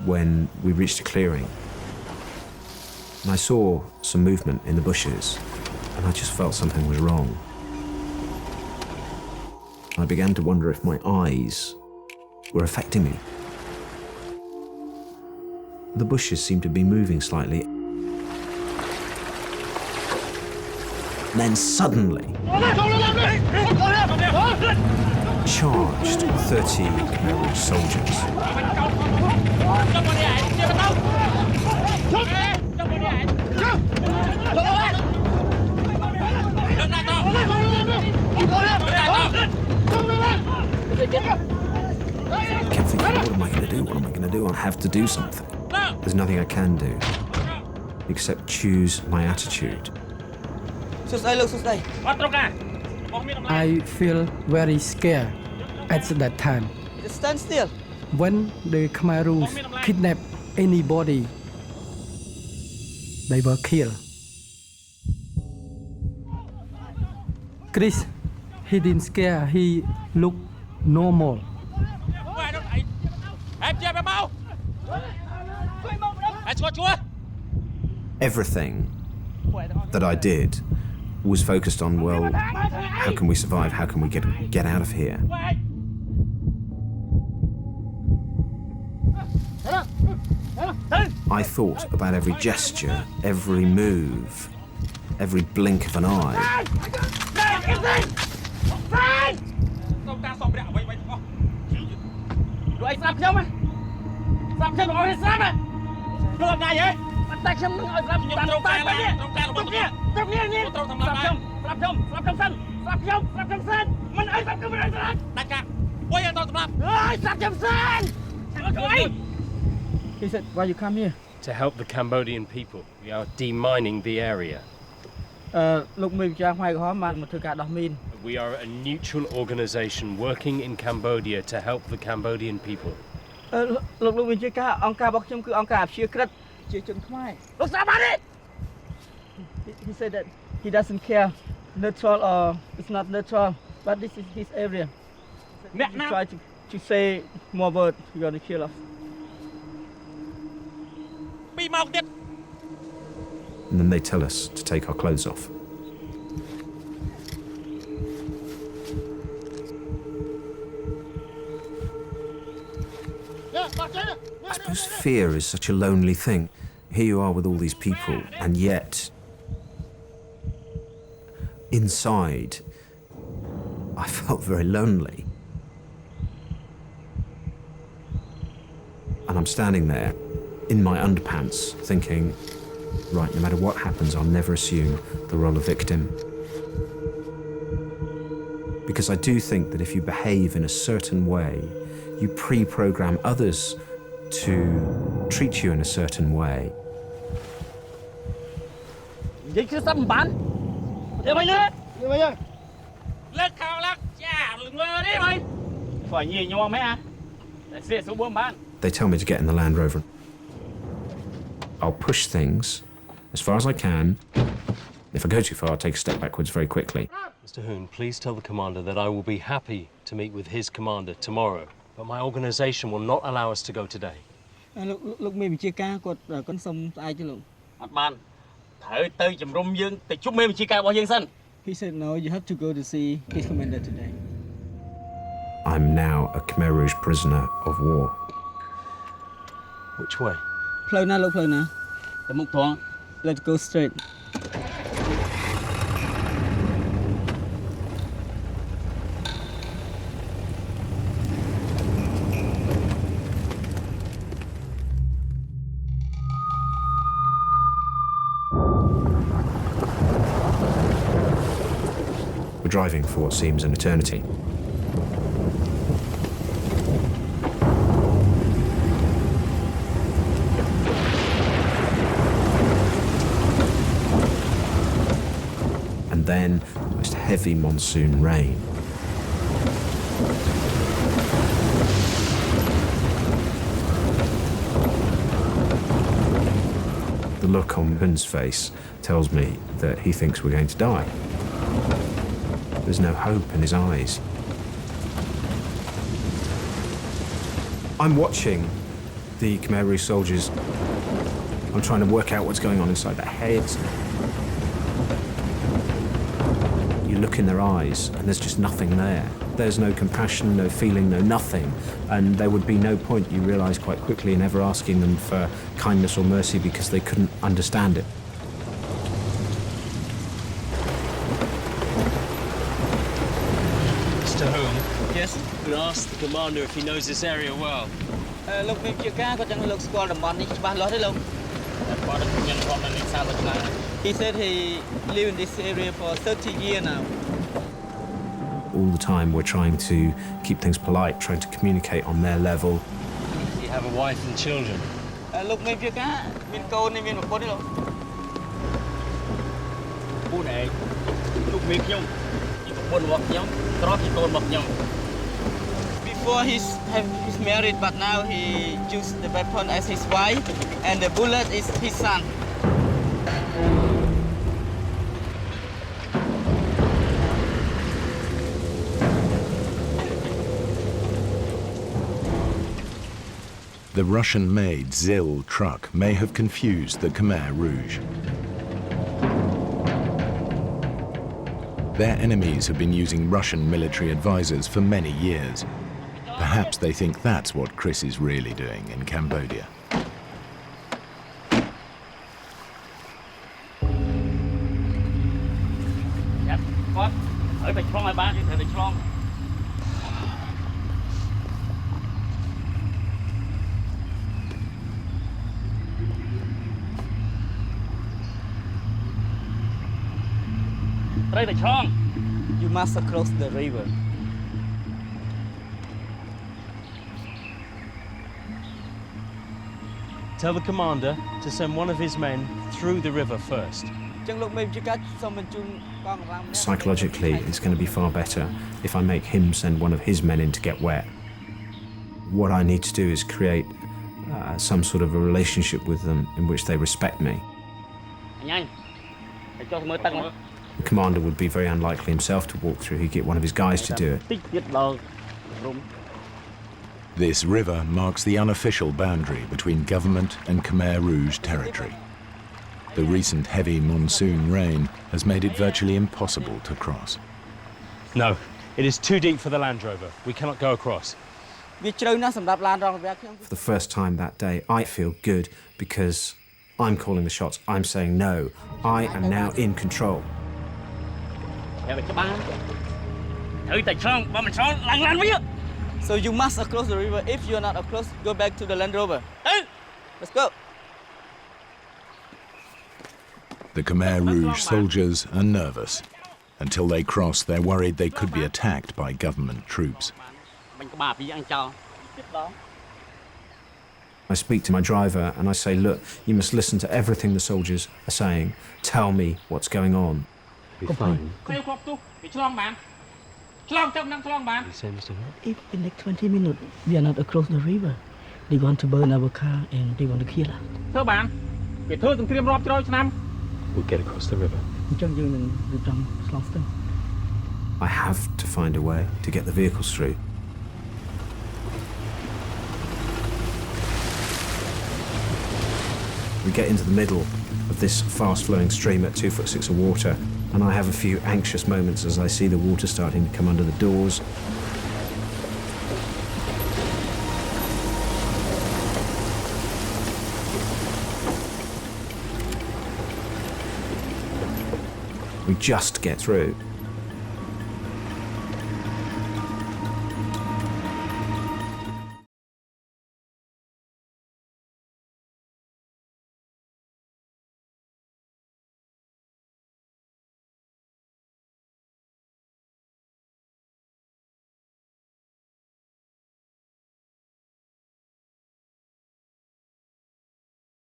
when we reached a clearing. And I saw some movement in the bushes, and I just felt something was wrong. I began to wonder if my eyes were affecting me. The bushes seemed to be moving slightly. And then suddenly, charged 30 Khmer Rouge soldiers. I kept thinking, what am I going to do? What am I going to do? I have to do something. There's nothing I can do except choose my attitude. I feel very scared at that time. Stand still. When the Khmer Rouge kidnap anybody, they were killed. Chris, he didn't scare, he looked normal. Everything that I did was focused on, well, how can we survive? How can we get out of here? I thought about every gesture, every move, every blink of an eye. He said, why you come here? To help the Cambodian people. We are demining the area. We are a neutral organization working in Cambodia to help the Cambodian people. He said that he doesn't care, neutral or it's not neutral, but this is his area. He tried to say more words, you're going to kill us. And then they tell us to take our clothes off. I suppose fear is such a lonely thing. Here you are with all these people, and yet inside I felt very lonely. And I'm standing there in my underpants thinking, right, no matter what happens, I'll never assume the role of victim. Because I do think that if you behave in a certain way, you pre-program others to treat you in a certain way. They tell me to get in the Land Rover. I'll push things as far as I can. If I go too far, I'll take a step backwards very quickly. Mr. Hoon, please tell the commander that I will be happy to meet with his commander tomorrow, but my organization will not allow us to go today. Look, maybe chia ca cột con sông ai chứ lụng. He said no, you have to go to see his commander today. I'm now a Khmer Rouge prisoner of war. Which way? Flow now, look, flow now. Let's go straight. We're driving for what seems an eternity. And then the most heavy monsoon rain. The look on Hun's face tells me that he thinks we're going to die. There's no hope in his eyes. I'm watching The Khmer Rouge soldiers, I'm trying to work out what's going on inside their heads. You look in their eyes and there's just nothing there. There's no compassion, no feeling, no nothing. And there would be no point, you realise quite quickly, in ever asking them for kindness or mercy because they couldn't understand it. Mr. Home, Yes. I'm going to ask the commander if he knows this area well. Look, maybe you can go look squad the money. He said he lived in this area for 30 years now. All the time we're trying to keep things polite, trying to communicate on their level. You have a wife and children. Look, maybe you can. Before he's married, but now he used the weapon as his wife, and the bullet is his son. The Russian-made ZIL truck may have confused the Khmer Rouge. Their enemies have been using Russian military advisors for many years. Perhaps they think that's what Chris is really doing in Cambodia. You must cross the river. Tell the commander to send one of his men through the river first. Psychologically, it's going to be far better if I make him send one of his men in to get wet. What I need to do is create some sort of a relationship with them in which they respect me. The commander would be very unlikely himself to walk through. He'd get one of his guys to do it. This river marks the unofficial boundary between government and Khmer Rouge territory. The recent heavy monsoon rain has made it virtually impossible to cross. No, it is too deep for the Land Rover. We cannot go across. For the first time that day, I feel good because I'm calling the shots. I'm saying no. I am now in control. So you must cross the river. If you're not across, go back to the Land Rover. Let's go. The Khmer Rouge soldiers are nervous. Until they cross, they're worried they could be attacked by government troops. I speak to my driver and I say, look, you must listen to everything the soldiers are saying. Tell me what's going on. Be fine. You say, Mr. Home? If in the next 20 minutes we are not across the river, they want to burn our car and they want to kill us. We'll get across the river. I have to find a way to get the vehicles through. We get into the middle of this fast-flowing stream at 2'6" of water, and I have a few anxious moments as I see the water starting to come under the doors. We just get through.